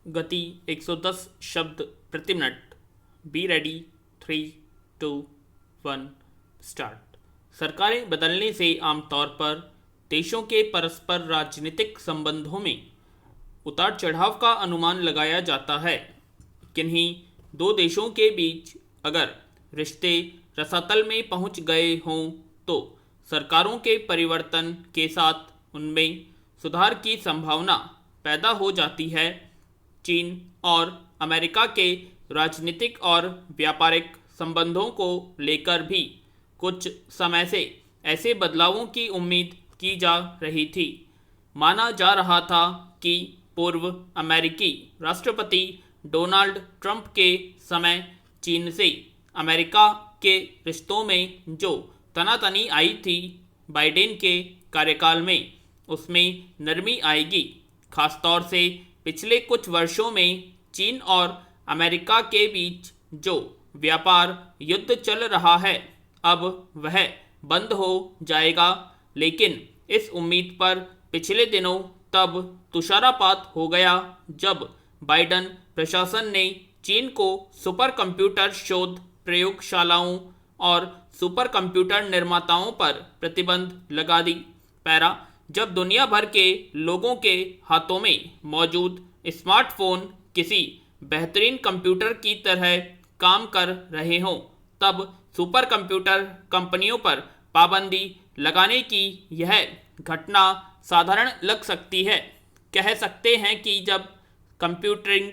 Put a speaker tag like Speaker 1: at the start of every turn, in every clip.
Speaker 1: गति 110 शब्द प्रति मिनट। Be ready. 3, 2, 1 स्टार्ट। सरकारें बदलने से आमतौर पर देशों के परस्पर राजनीतिक संबंधों में उतार चढ़ाव का अनुमान लगाया जाता है। किन्हीं दो देशों के बीच अगर रिश्ते रसातल में पहुंच गए हों तो सरकारों के परिवर्तन के साथ उनमें सुधार की संभावना पैदा हो जाती है। चीन और अमेरिका के राजनीतिक और व्यापारिक संबंधों को लेकर भी कुछ समय से ऐसे बदलावों की उम्मीद की जा रही थी। माना जा रहा था कि पूर्व अमेरिकी राष्ट्रपति डोनाल्ड ट्रंप के समय चीन से अमेरिका के रिश्तों में जो तनातनी आई थी, बाइडेन के कार्यकाल में उसमें नरमी आएगी। खासतौर से पिछले कुछ वर्षों में चीन और अमेरिका के बीच जो व्यापार युद्ध चल रहा है, अब वह बंद हो जाएगा। लेकिन इस उम्मीद पर पिछले दिनों तब तुषारपात हो गया जब बाइडेन प्रशासन ने चीन को सुपर कंप्यूटर शोध प्रयोगशालाओं और सुपर कंप्यूटर निर्माताओं पर प्रतिबंध लगा दी। जब दुनिया भर के लोगों के हाथों में मौजूद स्मार्टफोन किसी बेहतरीन कंप्यूटर की तरह काम कर रहे हों, तब सुपर कंप्यूटर कंपनियों पर पाबंदी लगाने की यह घटना साधारण लग सकती है। कह सकते हैं कि जब कंप्यूटिंग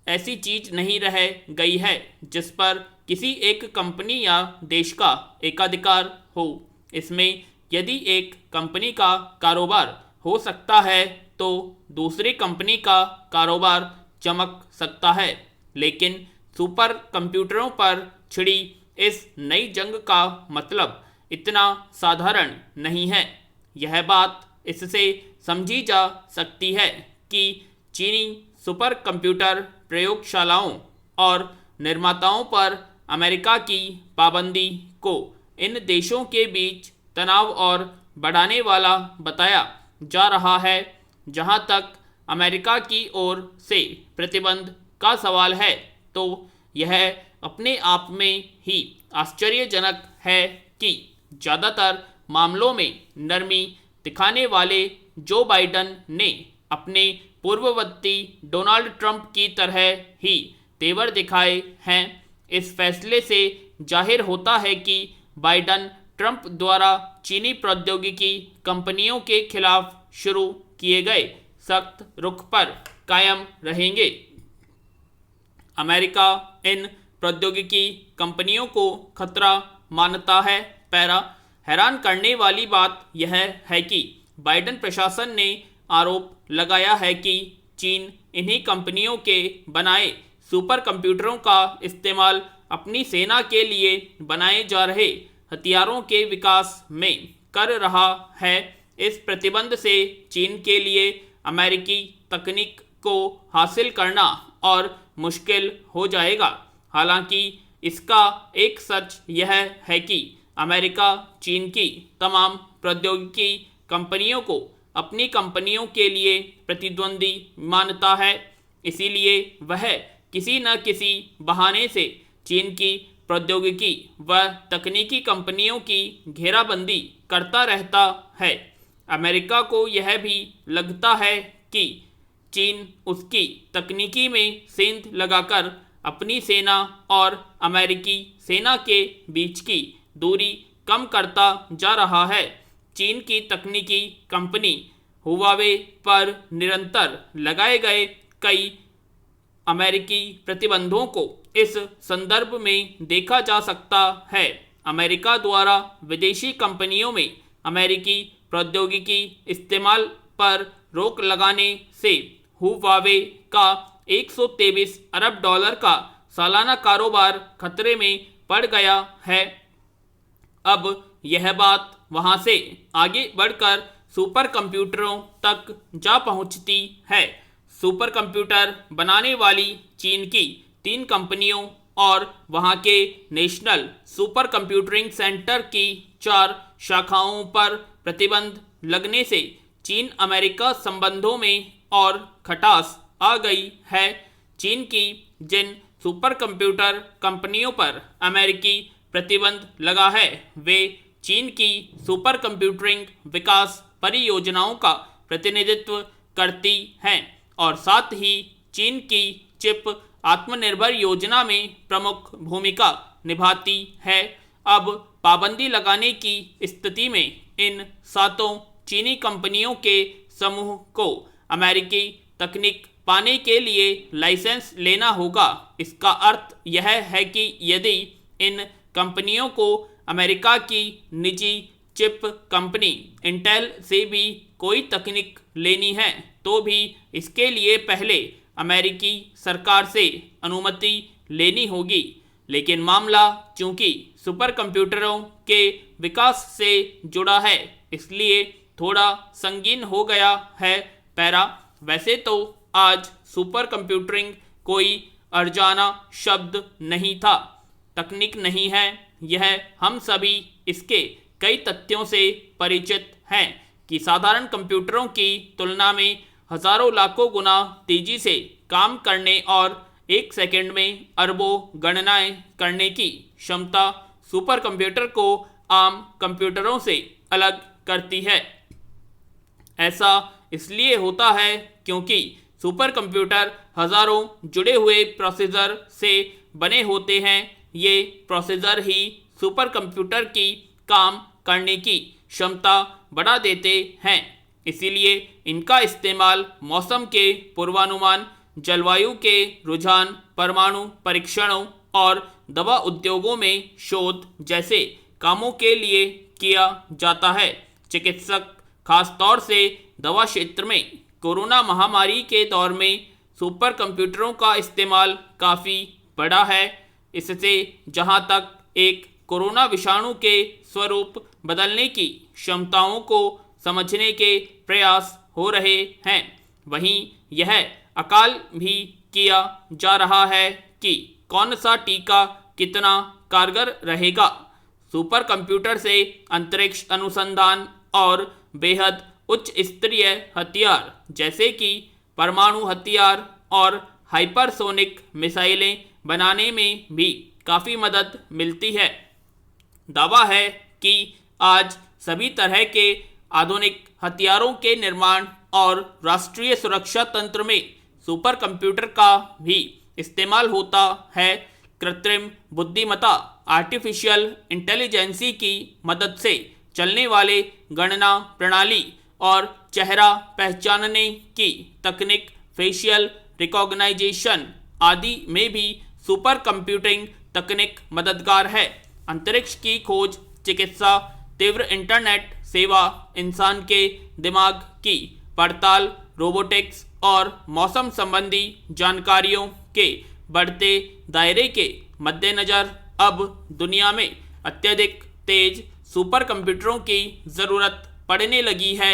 Speaker 1: ऐसी चीज नहीं रह गई है जिस पर किसी एक कंपनी या देश का एकाधिकार हो। इसमें यदि एक कंपनी का कारोबार हो सकता है तो दूसरी कंपनी का कारोबार चमक सकता है। लेकिन सुपर कंप्यूटरों पर छिड़ी इस नई जंग का मतलब इतना साधारण नहीं है। यह बात इससे समझी जा सकती है कि चीनी सुपर कंप्यूटर प्रयोगशालाओं और निर्माताओं पर अमेरिका की पाबंदी को इन देशों के बीच तनाव और बढ़ाने वाला बताया जा रहा है। जहां तक अमेरिका की ओर से प्रतिबंध का सवाल है तो यह अपने आप में ही आश्चर्यजनक है कि ज़्यादातर मामलों में नरमी दिखाने वाले जो बाइडेन ने अपने पूर्ववर्ती डोनाल्ड ट्रंप की तरह ही तेवर दिखाए हैं। इस फैसले से जाहिर होता है कि बाइडेन ट्रंप द्वारा चीनी प्रौद्योगिकी कंपनियों के खिलाफ शुरू किए गए सख्त रुख पर कायम रहेंगे। अमेरिका इन प्रौद्योगिकी कंपनियों को खतरा मानता है। हैरान करने वाली बात यह है कि बाइडेन प्रशासन ने आरोप लगाया है कि चीन इन्हीं कंपनियों के बनाए सुपर कंप्यूटरों का इस्तेमाल अपनी सेना के लिए बनाए जा रहे हथियारों के विकास में कर रहा है। इस प्रतिबंध से चीन के लिए अमेरिकी तकनीक को हासिल करना और मुश्किल हो जाएगा। हालांकि इसका एक सच यह है कि अमेरिका चीन की तमाम प्रौद्योगिकी कंपनियों को अपनी कंपनियों के लिए प्रतिद्वंदी मानता है। इसीलिए वह किसी न किसी बहाने से चीन की प्रौद्योगिकी व तकनीकी कंपनियों की घेराबंदी करता रहता है। अमेरिका को यह भी लगता है कि चीन उसकी तकनीकी में सेंध लगाकर अपनी सेना और अमेरिकी सेना के बीच की दूरी कम करता जा रहा है। चीन की तकनीकी कंपनी हुआवे पर निरंतर लगाए गए कई अमेरिकी प्रतिबंधों को इस संदर्भ में देखा जा सकता है। अमेरिका द्वारा विदेशी कंपनियों में अमेरिकी प्रौद्योगिकी इस्तेमाल पर रोक लगाने से हुआवे का 123 अरब डॉलर का सालाना कारोबार खतरे में पड़ गया है। अब यह बात वहां से आगे बढ़कर सुपर कंप्यूटरों तक जा पहुंचती है। सुपर कंप्यूटर बनाने वाली चीन की 3 कंपनियों और वहां के नेशनल सुपर कंप्यूटिंग सेंटर की 4 शाखाओं पर प्रतिबंध लगने से चीन अमेरिका संबंधों में और खटास आ गई है। चीन की जिन सुपर कंप्यूटर कंपनियों पर अमेरिकी प्रतिबंध लगा है वे चीन की सुपर कंप्यूटिंग विकास परियोजनाओं का प्रतिनिधित्व करती हैं और साथ ही चीन की चिप आत्मनिर्भर योजना में प्रमुख भूमिका निभाती है। अब पाबंदी लगाने की स्थिति में इन 7 चीनी कंपनियों के समूह को अमेरिकी तकनीक पाने के लिए लाइसेंस लेना होगा। इसका अर्थ यह है कि यदि इन कंपनियों को अमेरिका की निजी चिप कंपनी इंटेल से भी कोई तकनीक लेनी है तो भी इसके लिए पहले अमेरिकी सरकार से अनुमति लेनी होगी। लेकिन मामला चूंकि सुपर कंप्यूटरों के विकास से जुड़ा है इसलिए थोड़ा संगीन हो गया है। पैरा, वैसे तो आज सुपर कंप्यूटिंग कोई अनजाना शब्द नहीं था, तकनीक नहीं है। यह हम सभी इसके कई तथ्यों से परिचित हैं कि साधारण कंप्यूटरों की तुलना में हजारों लाखों गुना तेजी से काम करने और एक सेकंड में अरबों गणनाएं करने की क्षमता सुपर कंप्यूटर को आम कंप्यूटरों से अलग करती है। ऐसा इसलिए होता है क्योंकि सुपर कंप्यूटर हजारों जुड़े हुए प्रोसेसर से बने होते हैं। ये प्रोसेसर ही सुपर कंप्यूटर की काम करने की क्षमता बढ़ा देते हैं। इसीलिए इनका इस्तेमाल मौसम के पूर्वानुमान, जलवायु के रुझान, परमाणु परीक्षणों और दवा उद्योगों में शोध जैसे कामों के लिए किया जाता है। चिकित्सक, खासतौर से दवा क्षेत्र में कोरोना महामारी के दौर में सुपर कंप्यूटरों का इस्तेमाल काफ़ी बढ़ा है। इससे जहां तक एक कोरोना विषाणु के स्वरूप बदलने की क्षमताओं को समझने के प्रयास हो रहे हैं, वहीं यह अकाल भी किया जा रहा है कि कौन सा टीका कितना कारगर रहेगा। सुपर कंप्यूटर से अंतरिक्ष अनुसंधान और बेहद उच्च स्तरीय हथियार जैसे कि परमाणु हथियार और हाइपरसोनिक मिसाइलें बनाने में भी काफ़ी मदद मिलती है। दावा है कि आज सभी तरह के आधुनिक हथियारों के निर्माण और राष्ट्रीय सुरक्षा तंत्र में सुपर कंप्यूटर का भी इस्तेमाल होता है। कृत्रिम बुद्धिमत्ता, आर्टिफिशियल इंटेलिजेंसी की मदद से चलने वाले गणना प्रणाली और चेहरा पहचानने की तकनीक, फेशियल रिकॉग्नाइजेशन आदि में भी सुपर कंप्यूटिंग तकनीक मददगार है। अंतरिक्ष की खोज, चिकित्सा, तीव्र इंटरनेट सेवा, इंसान के दिमाग की पड़ताल, रोबोटिक्स और मौसम संबंधी जानकारियों के बढ़ते दायरे के मद्देनज़र अब दुनिया में अत्यधिक तेज सुपर कंप्यूटरों की ज़रूरत पड़ने लगी है।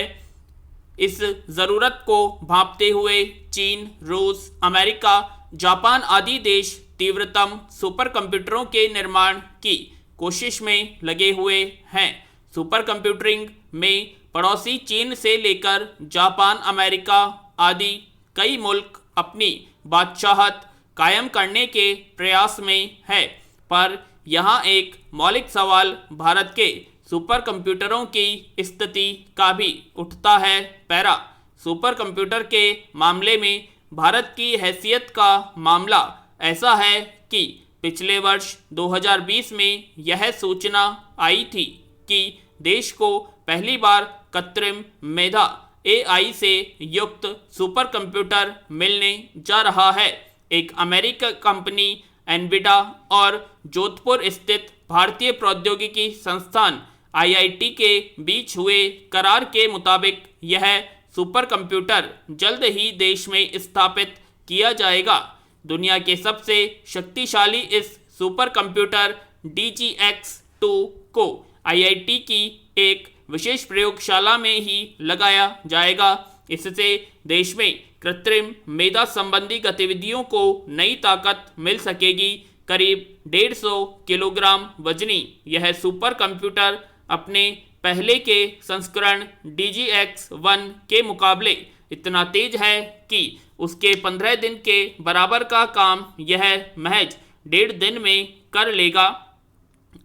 Speaker 1: इस ज़रूरत को भांपते हुए चीन, रूस, अमेरिका, जापान आदि देश तीव्रतम सुपर कंप्यूटरों के निर्माण की कोशिश में लगे हुए हैं। सुपर कंप्यूटिंग में पड़ोसी चीन से लेकर जापान, अमेरिका आदि कई मुल्क अपनी बादशाहत कायम करने के प्रयास में है। पर यहाँ एक मौलिक सवाल भारत के सुपर कंप्यूटरों की स्थिति का भी उठता है। पैरा, सुपर कंप्यूटर के मामले में भारत की हैसियत का मामला ऐसा है कि पिछले वर्ष 2020 में यह सूचना आई थी कि देश को पहली बार कृत्रिम मेधा AI से युक्त सुपर कंप्यूटर मिलने जा रहा है। एक अमेरिकी कंपनी एनविडा और जोधपुर स्थित भारतीय प्रौद्योगिकी संस्थान IIT के बीच हुए करार के मुताबिक यह सुपर कंप्यूटर जल्द ही देश में स्थापित किया जाएगा। दुनिया के सबसे शक्तिशाली इस सुपर कंप्यूटर DGX-2 को IIT की एक विशेष प्रयोगशाला में ही लगाया जाएगा। इससे देश में कृत्रिम मेधा संबंधी गतिविधियों को नई ताकत मिल सकेगी। करीब 150 किलोग्राम वजनी यह सुपर कंप्यूटर अपने पहले के संस्करण DGX-1 के मुकाबले इतना तेज है कि उसके 15 दिन के बराबर का काम यह महज 1.5 दिन में कर लेगा।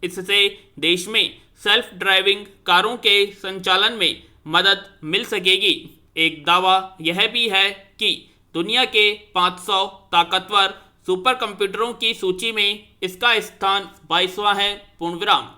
Speaker 1: इससे देश में सेल्फ ड्राइविंग कारों के संचालन में मदद मिल सकेगी। एक दावा यह भी है कि दुनिया के 500 ताकतवर सुपर कंप्यूटरों की सूची में इसका स्थान 22वां है। पूर्णविराम।